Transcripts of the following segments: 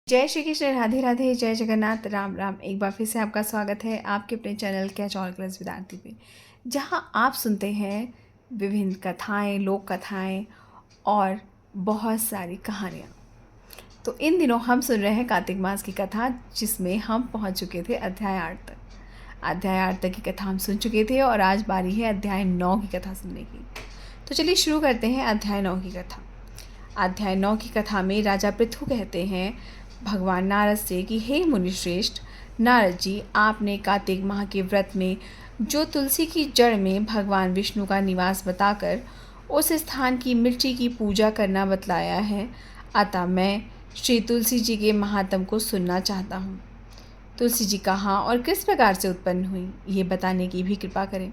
जय श्री कृष्ण, राधे राधे, जय जगन्नाथ, राम राम। एक बार फिर से आपका स्वागत है आपके अपने चैनल कैच ऑल क्लास विद्यार्थी पे, जहां आप सुनते हैं विभिन्न कथाएं, लोक कथाएं और बहुत सारी कहानियां। तो इन दिनों हम सुन रहे हैं कार्तिक मास की कथा, जिसमें हम पहुंच चुके थे अध्याय 8 तक। अध्याय 8 तक की कथा हम सुन चुके थे और आज बारी है अध्याय 9 की कथा सुनने की। तो चलिए शुरू करते हैं अध्याय 9 की कथा। अध्याय 9 की कथा में राजा पृथु कहते हैं भगवान नारद से कि हे मुनिश्रेष्ठ नारद जी, आपने कार्तिक माह के व्रत में जो तुलसी की जड़ में भगवान विष्णु का निवास बताकर उस स्थान की मिट्टी की पूजा करना बतलाया है, अतः मैं श्री तुलसी जी के महात्म को सुनना चाहता हूँ। तुलसी जी कहाँ और किस प्रकार से उत्पन्न हुई, ये बताने की भी कृपा करें।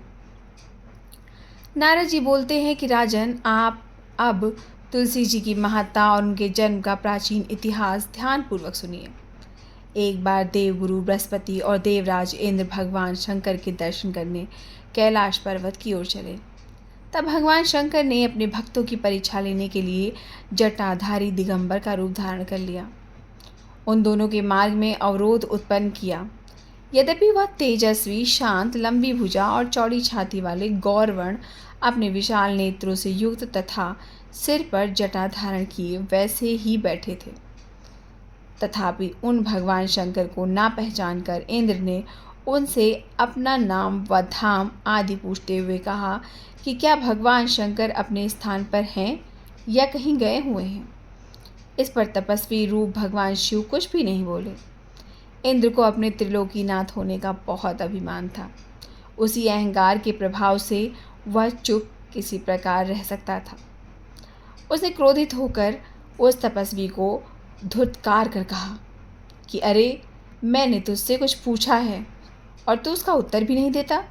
नारद जी बोलते हैं कि राजन, आप अब तुलसी जी की महत्ता और उनके जन्म का प्राचीन इतिहास ध्यानपूर्वक सुनिए। एक बार देवगुरु बृहस्पति और देवराज इंद्र भगवान शंकर के दर्शन करने कैलाश पर्वत की ओर चले। तब भगवान शंकर ने अपने भक्तों की परीक्षा लेने के लिए जटाधारी दिगंबर का रूप धारण कर लिया। उन दोनों के मार्ग में अवरोध उत्पन्न किया। यद्यपि वह तेजस्वी, शांत, लंबी भुजा और चौड़ी छाती वाले गौरवर्ण अपने विशाल नेत्रों से युक्त तथा सिर पर जटा धारण किए वैसे ही बैठे थे, तथापि उन भगवान शंकर को ना पहचान कर इंद्र ने उनसे अपना नाम व धाम आदि पूछते हुए कहा कि क्या भगवान शंकर अपने स्थान पर हैं या कहीं गए हुए हैं। इस पर तपस्वी रूप भगवान शिव कुछ भी नहीं बोले। इंद्र को अपने त्रिलोकीनाथ होने का बहुत अभिमान था। उसी अहंकार के प्रभाव से वह चुप किसी प्रकार रह सकता था। उसने क्रोधित होकर उस तपस्वी को धुतकार कर कहा कि अरे, मैंने तुझसे कुछ पूछा है और तू उसका उत्तर भी नहीं देता।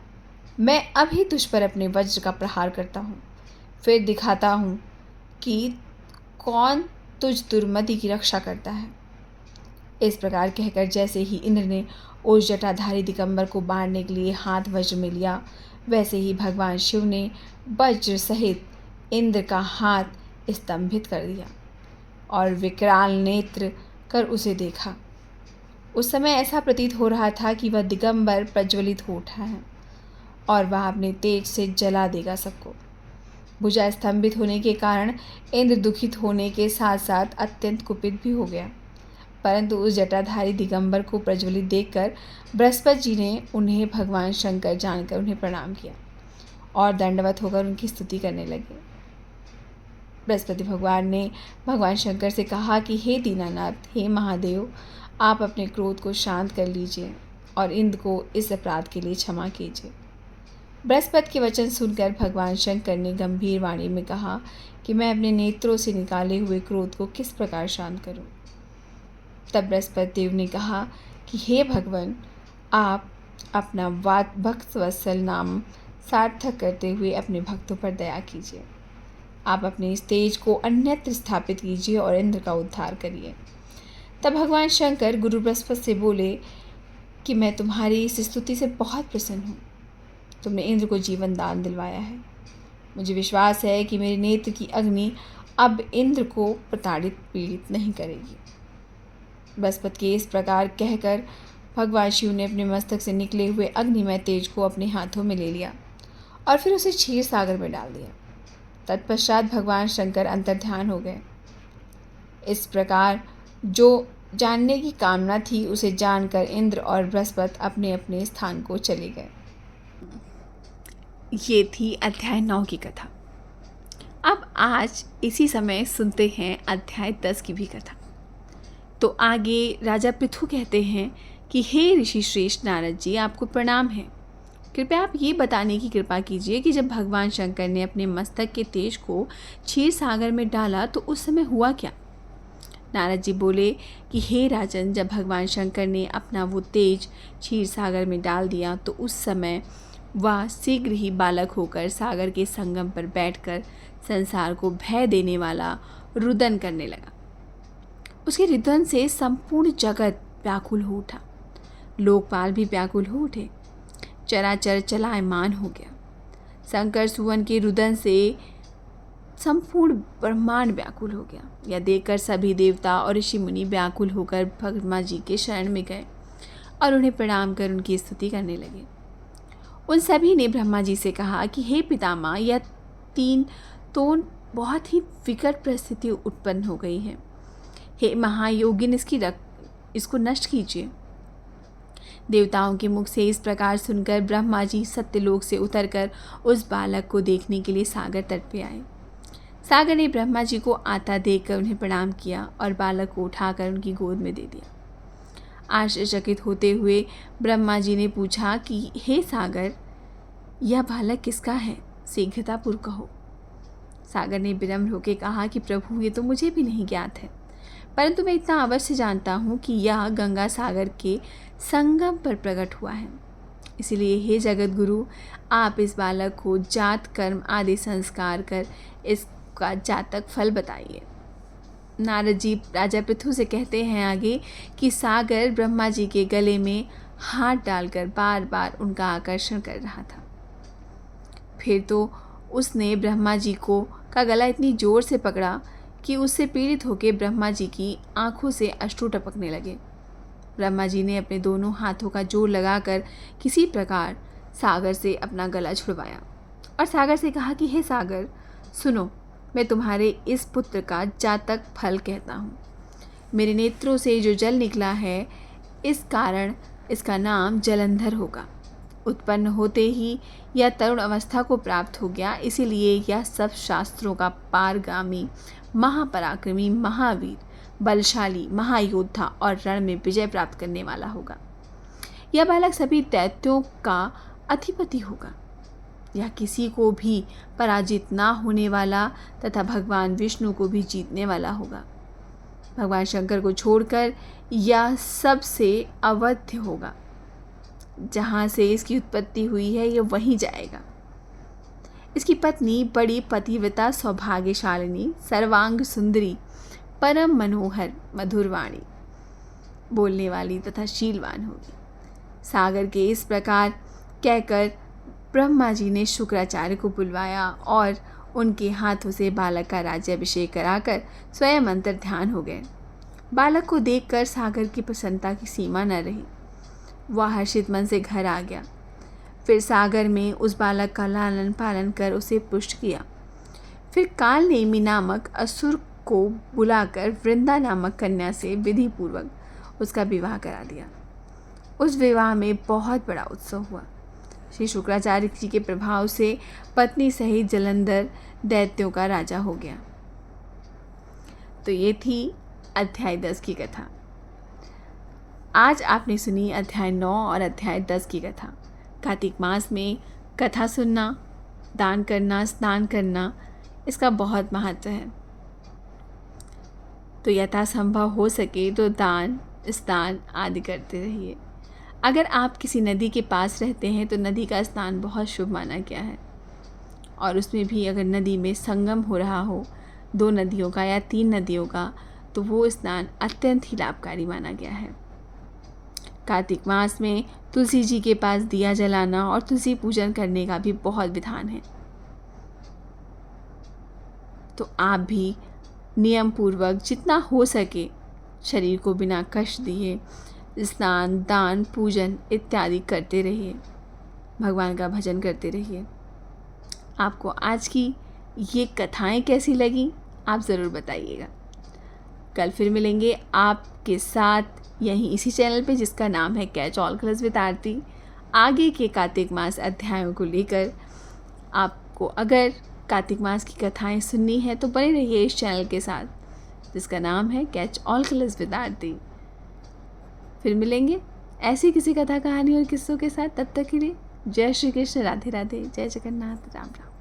मैं अभी तुझ पर अपने वज्र का प्रहार करता हूँ, फिर दिखाता हूँ कि कौन तुझ दुर्मति की रक्षा करता है। इस प्रकार कहकर जैसे ही इंद्र ने उस जटाधारी दिगंबर को मारने के लिए हाथ वज्र में लिया, वैसे ही भगवान शिव ने वज्र सहित इंद्र का हाथ स्तंभित कर दिया और विकराल नेत्र कर उसे देखा। उस समय ऐसा प्रतीत हो रहा था कि वह दिगंबर प्रज्वलित हो उठा है और वह अपने तेज से जला देगा सबको। भुजा स्तंभित होने के कारण इंद्र दुखित होने के साथ साथ अत्यंत कुपित भी हो गया, परंतु उस जटाधारी दिगंबर को प्रज्वलित देखकर बृहस्पति जी ने उन्हें भगवान शंकर जानकर उन्हें प्रणाम किया और दंडवत होकर उनकी स्तुति करने लगे। बृहस्पति भगवान ने भगवान शंकर से कहा कि हे दीनानाथ, हे महादेव, आप अपने क्रोध को शांत कर लीजिए और इंद्र को इस अपराध के लिए क्षमा कीजिए। बृहस्पति के वचन सुनकर भगवान शंकर ने गंभीर वाणी में कहा कि मैं अपने नेत्रों से निकाले हुए क्रोध को किस प्रकार शांत करूं। तब बृहस्पति देव ने कहा कि हे भगवान, आप अपना भक्त वत्सल नाम सार्थक करते हुए अपने भक्तों पर दया कीजिए। आप अपने इस तेज को अन्यत्र स्थापित कीजिए और इंद्र का उद्धार करिए। तब भगवान शंकर गुरु बृहस्पति से बोले कि मैं तुम्हारी इस स्तुति से बहुत प्रसन्न हूँ। तुमने इंद्र को जीवन दान दिलवाया है। मुझे विश्वास है कि मेरे नेत्र की अग्नि अब इंद्र को प्रताड़ित पीड़ित नहीं करेगी। बृहस्पति के इस प्रकार कहकर भगवान शिव ने अपने मस्तक से निकले हुए अग्निमय तेज को अपने हाथों में ले लिया और फिर उसे क्षीर सागर में डाल दिया। तत्पश्चात भगवान शंकर अंतर्ध्यान हो गए। इस प्रकार जो जानने की कामना थी उसे जानकर इंद्र और बृहस्पति अपने अपने स्थान को चले गए। ये थी अध्याय 9 की कथा। अब आज इसी समय सुनते हैं अध्याय 10 की भी कथा। तो आगे राजा पृथु कहते हैं कि हे ऋषि श्रेष्ठ नारद जी, आपको प्रणाम है। कृपया आप ये बताने की कृपा कीजिए कि जब भगवान शंकर ने अपने मस्तक के तेज को क्षीर सागर में डाला तो उस समय हुआ क्या। नारद जी बोले कि हे राजन, जब भगवान शंकर ने अपना वो तेज क्षीर सागर में डाल दिया तो उस समय वह शीघ्र ही बालक होकर सागर के संगम पर बैठकर संसार को भय देने वाला रुदन करने लगा। उसके रुदन से संपूर्ण जगत व्याकुल हो उठा, लोकपाल भी व्याकुल हो उठे, चराचर चलायमान हो गया। शंकर सुवन के रुदन से संपूर्ण ब्रह्मांड व्याकुल हो गया। यह देखकर सभी देवता और ऋषि मुनि व्याकुल होकर ब्रह्मा जी के शरण में गए और उन्हें प्रणाम कर उनकी स्तुति करने लगे। उन सभी ने ब्रह्मा जी से कहा कि हे पितामह, यह तीन तो बहुत ही विकट परिस्थिति उत्पन्न हो गई है। हे महायोगिन, इसको नष्ट कीजिए। देवताओं के मुख से इस प्रकार सुनकर ब्रह्मा जी सत्यलोक से उतरकर उस बालक को देखने के लिए सागर तट पे आए। सागर ने ब्रह्मा जी को आता देखकर उन्हें प्रणाम किया और बालक को उठाकर उनकी गोद में दे दिया। आश्चर्यचकित होते हुए ब्रह्मा जी ने पूछा कि हे सागर, यह बालक किसका है? शीघ्रतापूर्वक कहो। सागर ने विनम्र होकर कहा कि प्रभु, ये तो मुझे भी नहीं ज्ञात है, परंतु मैं इतना अवश्य जानता हूँ कि यह गंगा सागर के संगम पर प्रकट हुआ है। इसलिए हे जगत गुरु, आप इस बालक को जात कर्म आदि संस्कार कर इसका जातक फल बताइए। नारद जी राजा पृथु से कहते हैं आगे कि सागर ब्रह्मा जी के गले में हाथ डालकर बार बार उनका आकर्षण कर रहा था। फिर तो उसने ब्रह्मा जी का गला इतनी जोर से पकड़ा कि उससे पीड़ित होकर ब्रह्मा जी की आंखों से अश्रु टपकने लगे। ब्रह्मा जी ने अपने दोनों हाथों का जोर लगाकर किसी प्रकार सागर से अपना गला छुड़वाया और सागर से कहा कि हे सागर, सुनो, मैं तुम्हारे इस पुत्र का जातक फल कहता हूँ। मेरे नेत्रों से जो जल निकला है, इस कारण इसका नाम जलंधर होगा। उत्पन्न होते ही यह तरुण अवस्था को प्राप्त हो गया, इसीलिए यह सब शास्त्रों का पारगामी, महापराक्रमी, महावीर, बलशाली, महायोद्धा और रण में विजय प्राप्त करने वाला होगा। यह बालक सभी दैत्यों का अधिपति होगा। यह किसी को भी पराजित ना होने वाला तथा भगवान विष्णु को भी जीतने वाला होगा। भगवान शंकर को छोड़कर यह सबसे अवध्य होगा। जहाँ से इसकी उत्पत्ति हुई है, यह वहीं जाएगा। इसकी पत्नी बड़ी पतिव्रता, सौभाग्यशालिनी, सर्वांग सुंदरी, परम मनोहर, मधुरवाणी बोलने वाली तथा शीलवान होगी। सागर के इस प्रकार कहकर ब्रह्मा जी ने शुक्राचार्य को बुलवाया और उनके हाथों से बालक का राज्याभिषेक कराकर स्वयं अंतर ध्यान हो गए। बालक को देखकर सागर की प्रसन्नता की सीमा न रही। वह हर्षित मन से घर आ गया। फिर सागर में उस बालक का लालन पालन कर उसे पुष्ट किया। फिर काल नेमी नामक असुर को बुलाकर वृंदा नामक कन्या से विधि पूर्वक उसका विवाह करा दिया। उस विवाह में बहुत बड़ा उत्सव हुआ। श्री शुक्राचार्य जी के प्रभाव से पत्नी सहित जलंधर दैत्यों का राजा हो गया। तो ये थी अध्याय 10 की कथा। आज आपने सुनी अध्याय 9 और अध्याय 10 की कथा। कार्तिक मास में कथा सुनना, दान करना, स्नान करना, इसका बहुत महत्व है। तो यथासंभव हो सके तो दान, स्नान आदि करते रहिए। अगर आप किसी नदी के पास रहते हैं तो नदी का स्नान बहुत शुभ माना गया है। और उसमें भी अगर नदी में संगम हो रहा हो 2 नदियों का या 3 नदियों का, तो वो स्नान अत्यंत ही लाभकारी माना गया है। कार्तिक मास में तुलसी जी के पास दिया जलाना और तुलसी पूजन करने का भी बहुत विधान है। तो आप भी नियम पूर्वक जितना हो सके शरीर को बिना कष्ट दिए स्नान, दान, पूजन इत्यादि करते रहिए। भगवान का भजन करते रहिए। आपको आज की ये कथाएं कैसी लगी, आप ज़रूर बताइएगा। कल फिर मिलेंगे आपके साथ यहीं इसी चैनल पे, जिसका नाम है कैच ऑल कलर्स विद आरती। आगे के कार्तिक मास अध्यायों को लेकर आपको अगर कार्तिक मास की कथाएं सुननी है तो बने रहिए इस चैनल के साथ, जिसका नाम है कैच ऑल कलर्स विद आरती। फिर मिलेंगे ऐसी किसी कथा, कहानी और किस्सों के साथ। तब तक के लिए जय श्री कृष्ण, राधे राधे, जय जगन्नाथ, राम राम।